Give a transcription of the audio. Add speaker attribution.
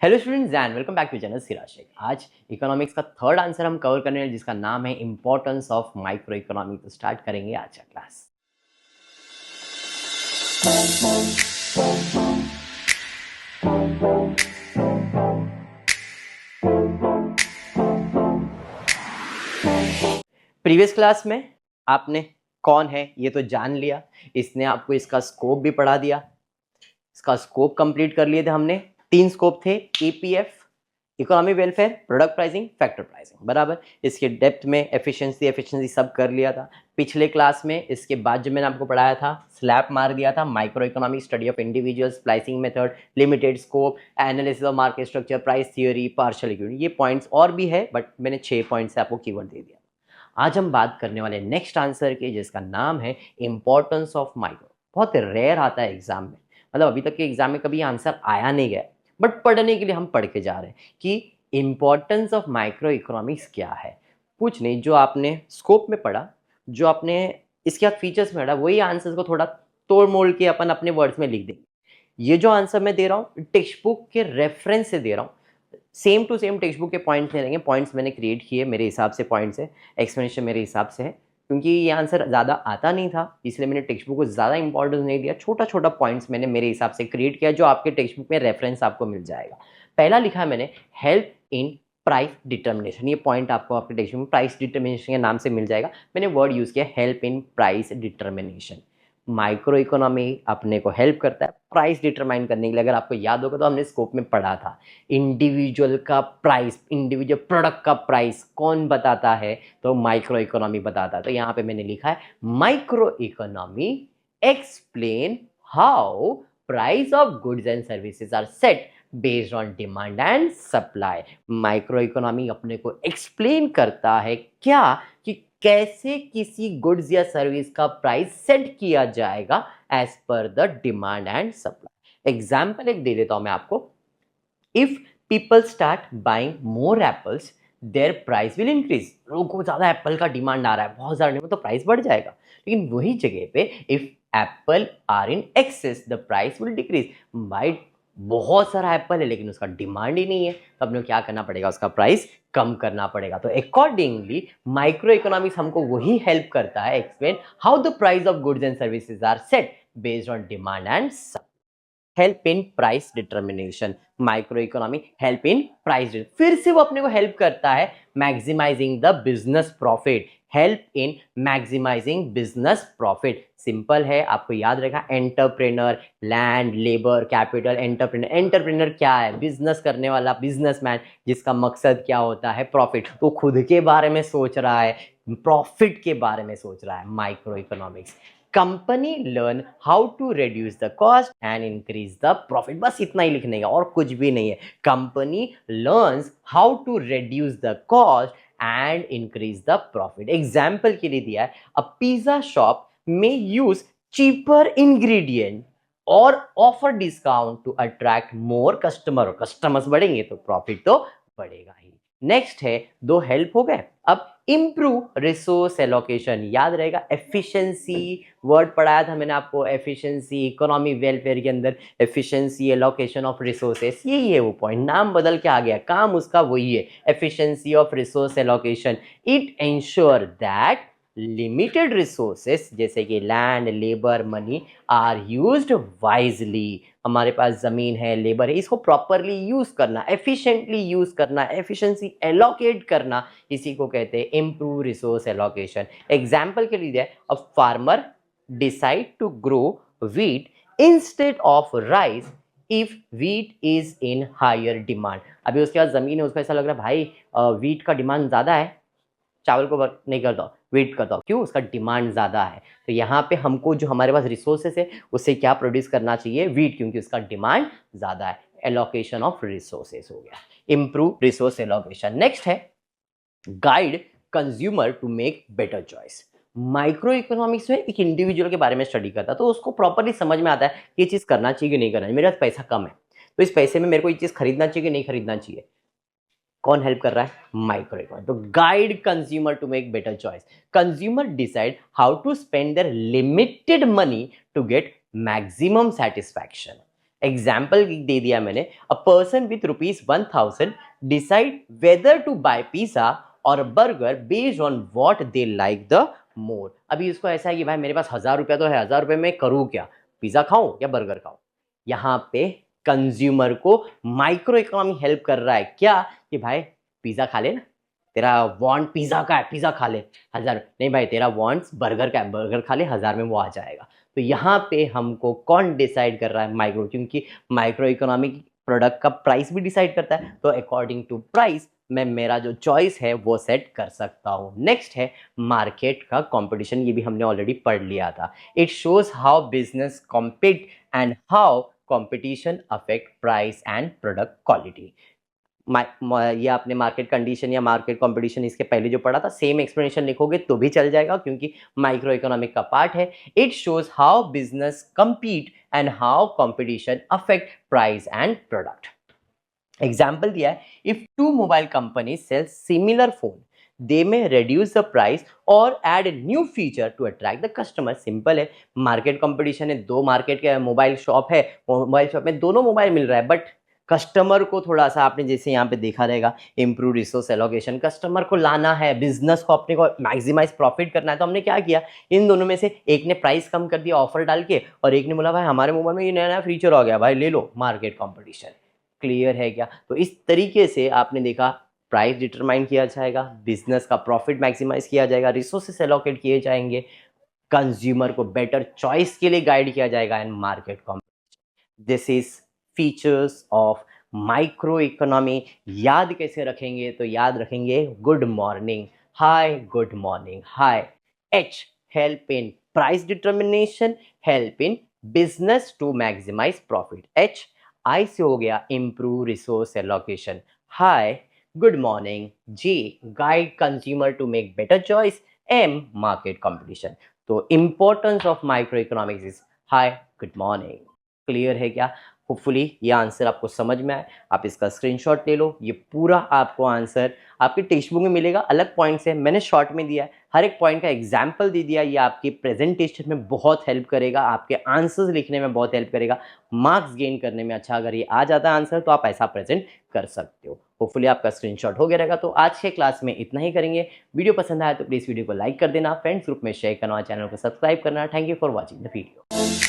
Speaker 1: Hello students and welcome back to channel Siraj Shaikh. आज economics का third answer हम cover करने हैं जिसका नाम है इंपॉर्टेंस ऑफ माइक्रो इकोनॉमी। तो स्टार्ट करेंगे आज का क्लास। प्रीवियस क्लास में आपने कौन है ये तो जान लिया, इसने आपको इसका स्कोप भी पढ़ा दिया। इसका स्कोप कंप्लीट कर लिए थे हमने। 3 स्कोप थे, EPF, economy welfare, product pricing, factor pricing, बराबर। इसके डेप्थ में एफिशिएंसी सब कर लिया था पिछले क्लास में। इसके बाद जो मैंने आपको पढ़ाया था, स्लैप मार दिया था, micro economic, study of individuals, pricing method, limited scope, analysis of market structure, price theory, partial equity. ये पॉइंट्स और भी है बट मैंने 6 पॉइंट्स से आपको कीवर्ड दे दिया। आज हम बात करने वाले नेक्स्ट आंसर के, जिसका नाम है इंपॉर्टेंस ऑफ माइक्रो। बहुत रेयर आता है एग्जाम में, मतलब अभी तक के एग्जाम में कभी आंसर आया नहीं गया, बट पढ़ने के लिए हम पढ़ के जा रहे हैं कि इंपॉर्टेंस ऑफ माइक्रो इकोनॉमिक्स क्या है। कुछ नहीं, जो आपने स्कोप में पढ़ा, जो आपने इसके बाद फीचर्स में पढ़ा, वही आंसर्स को थोड़ा तोड़ मोड़ के अपन अपने वर्ड्स में लिख देंगे। ये जो आंसर मैं दे रहा हूँ टेक्स्ट बुक के रेफरेंस से दे रहा हूँ, same to same text book के पॉइंट्स नहीं रहेंगे। पॉइंट्स मैंने क्रिएट किए मेरे हिसाब से, पॉइंट्स है, एक्सप्लेनेशन मेरे हिसाब से है, क्योंकि ये आंसर ज़्यादा आता नहीं था इसलिए मैंने टेक्स्ट बुक को ज़्यादा इंपॉर्टेंस नहीं दिया। छोटा छोटा पॉइंट्स मैंने मेरे हिसाब से क्रिएट किया, जो आपके टेक्स्ट बुक में रेफरेंस आपको मिल जाएगा। पहला लिखा है मैंने हेल्प इन प्राइस डिटर्मिनेशन। ये पॉइंट आपको आपके टेक्स्ट बुक में प्राइस डिटर्मिनेशन के नाम से मिल जाएगा। मैंने वर्ड यूज़ किया help in price determination. Micro economy अपने को हेल्प करता है प्राइस डिटरमाइन करने के लिए। अगर आपको याद होगा तो हमने स्कोप में पढ़ा था, इंडिविजुअल का प्राइस, इंडिविजुअल प्रोडक्ट का प्राइस कौन बताता है, तो माइक्रो इकोनॉमी बताता है। तो यहाँ पे मैंने लिखा है micro economy explain how price of goods and services are set based on demand and supply. Micro economy अपने को एक्सप्लेन करता है क्या, कि कैसे किसी गुड्स या सर्विस का प्राइस सेट किया जाएगा as per the demand and supply. Example एक दे देता हूं मैं आपको। If people start buying more apples their price will increase. लोगों को ज्यादा एप्पल का डिमांड आ रहा है, बहुत ज्यादा डिमांड, तो प्राइस बढ़ जाएगा। लेकिन वही जगह पे if apple are in excess the price will decrease. भाई बहुत सारा एप्पल है लेकिन उसका डिमांड ही नहीं है, तो अपने को क्या करना पड़ेगा, उसका प्राइस कम करना पड़ेगा। तो अकॉर्डिंगली माइक्रो इकोनॉमिक्स हमको वही हेल्प करता है explain how the price of goods and services are set based on demand and supply. Help in price determination, micro economy help in price. फिर से वो अपने को हेल्प करता है maximising the business profit. Help in maximising business profit. Simple है, आपको याद रखा, entrepreneur, land, labour, capital, entrepreneur. Entrepreneur क्या है, बिजनेस करने वाला बिजनेसमैन, जिसका मकसद क्या होता है, प्रॉफिट। वो खुद के बारे में सोच रहा है, प्रॉफिट के बारे में सोच रहा है। Micro economics company learn how to reduce the cost and increase the profit. बस इतना ही लिखने का और कुछ भी नहीं है। Company learns how to reduce the cost and increase the profit. Example के लिए दिया है, अ पिज्जा शॉप में यूज चीपर इंग्रेडिएंट और offer discount to attract more customer. Customers बढ़ेंगे तो प्रॉफिट तो बढ़ेगा ही। नेक्स्ट है, 2 हेल्प हो गए। अब इम्प्रूव रिसोर्स एलोकेशन, याद रहेगा एफिशिएंसी वर्ड पढ़ाया था मैंने आपको, एफिशिएंसी इकोनॉमी वेलफेयर के अंदर, एफिशिएंसी एलोकेशन ऑफ रिसोर्सेस, यही है वो पॉइंट। नाम बदल के आ गया, काम उसका वही है, efficiency of resource allocation. It ensure that limited resources जैसे कि land, labour, money are used wisely. हमारे पास जमीन है, लेबर है, इसको प्रॉपरली यूज करना, एफिशिएंटली यूज करना, एफिशिएंसी एलोकेट करना, इसी को कहते हैं इम्प्रूव रिसोर्स एलोकेशन। एग्जाम्पल के लिए, a farmer decide to grow wheat instead of rice if wheat is in higher demand. अभी उसके पास जमीन है, उसको ऐसा लग रहा है भाई व्हीट का डिमांड ज्यादा है, चावल को वर्क नहीं करता हूँ, वेट करता हूँ, क्यों, उसका डिमांड ज़्यादा है। तो यहाँ पे हमको जो हमारे पास रिसोर्सेस है उससे क्या प्रोड्यूस करना चाहिए, वीट, क्योंकि उसका डिमांड ज़्यादा है। एलोकेशन ऑफ रिसोर्सेस हो गया, इम्प्रूव रिसोर्स एलोकेशन। नेक्स्ट है guide consumer to make better choice. Micro economics में एक इंडिविजुअल के बारे में स्टडी करता है, तो उसको प्रॉपरली समझ में आता है कि ये चीज़ करना चाहिए कि नहीं करना चाहिए। मेरे पास पैसा कम है तो इस पैसे में मेरे को ये चीज़ खरीदना चाहिए कि नहीं खरीदना चाहिए। कौन हेल्प कर रहा है, माइक्रो इकोनॉमी। तो guide consumer to make better choice. Consumer decide how to spend their limited money to get maximum satisfaction. Example दे दिया मैंने, a person with ₹1000 decide whether to buy pizza और burger based on what they like the more. अभी इसको ऐसा है कि भाई मेरे पास 1000 रुपया तो है, 1000 रुपये में करूँ क्या, पिज्जा खाऊं या बर्गर खाऊं। यहाँ पे कंज्यूमर को माइक्रो इकोनॉमी हेल्प कर रहा है, क्या कि भाई पिज्जा खा ले ना, तेरा वांट पिज्जा का है, पिज्जा खा ले, 1000 नहीं भाई तेरा वांट्स बर्गर का है, बर्गर खा ले, 1000 में वो आ जाएगा। तो यहाँ पे हमको कौन डिसाइड कर रहा है, माइक्रो, क्योंकि माइक्रो इकोनॉमिक प्रोडक्ट का प्राइस भी डिसाइड करता है, तो अकॉर्डिंग टू प्राइस मैं मेरा जो चॉइस है वो सेट कर सकता हूँ। नेक्स्ट है मार्केट का कंपटीशन, ये भी हमने ऑलरेडी पढ़ लिया था। It shows how business compete and how competition affect price and product quality. ये आपने मार्केट कंडीशन या मार्केट कंपटीशन इसके पहले जो पढ़ा था, सेम एक्सप्लेनेशन लिखोगे तो भी चल जाएगा क्योंकि माइक्रो इकोनॉमिक का पार्ट है। It shows how business compete and how competition affect price and product. Example दिया है, if two mobile company sell similar phone they may reduce the price और add a new feature to attract the customer। Simple है, market competition है, दो market के mobile shop है, mobile shop में दोनों मोबाइल मिल रहा है, बट कस्टमर को थोड़ा सा आपने जैसे यहाँ पे देखा रहेगा इम्प्रूव रिसोर्स एलोकेशन, कस्टमर को लाना है, बिजनेस को अपने को मैक्सिमाइज प्रॉफिट करना है, तो हमने क्या किया, इन दोनों में से एक ने प्राइस कम कर दिया ऑफर डाल के और एक ने बोला भाई हमारे मोबाइल में ये नया नया फीचर आ गया भाई ले लो, मार्केट कंपटीशन। क्लियर है क्या? तो इस तरीके से आपने देखा प्राइस डिटरमाइन किया जाएगा, बिजनेस का प्रॉफिट मैक्सिमाइज किया जाएगा, रिसोर्सेस एलोकेट किए जाएंगे, कंज्यूमर को बेटर चॉइस के लिए गाइड किया जाएगा and market competition. This is features of micro economy. याद कैसे रखेंगे? तो याद रखेंगे good morning, hi, good morning, hi. H help in price determination, help in business to maximise profit. H I से हो गया improve resource allocation, hi good morning. G guide consumer to make better choice, M market competition. तो importance of micro economics is hi good morning. Clear है क्या? Hopefully ये answer आपको समझ में आए। आप इसका स्क्रीनशॉट ले लो, ये पूरा आपको आंसर आपकी टेक्स्ट बुक में मिलेगा, अलग पॉइंट से मैंने शॉर्ट में दिया है, हर एक पॉइंट का एग्जाम्पल दे दिया। ये आपकी प्रेजेंटेशन में बहुत हेल्प करेगा, आपके आंसर्स लिखने में बहुत हेल्प करेगा, मार्क्स गेन करने में। अच्छा अगर ये आ जाता है आंसर तो आप ऐसा प्रेजेंट कर सकते हो। होपफुली आपका स्क्रीनशॉट हो गया रहेगा। तो आज के क्लास में इतना ही करेंगे। वीडियो पसंद आया तो प्लीज़ वीडियो को लाइक कर देना, फ्रेंड्स ग्रुप में शेयर करना, चैनल को सब्सक्राइब करना। Thank you for watching the video.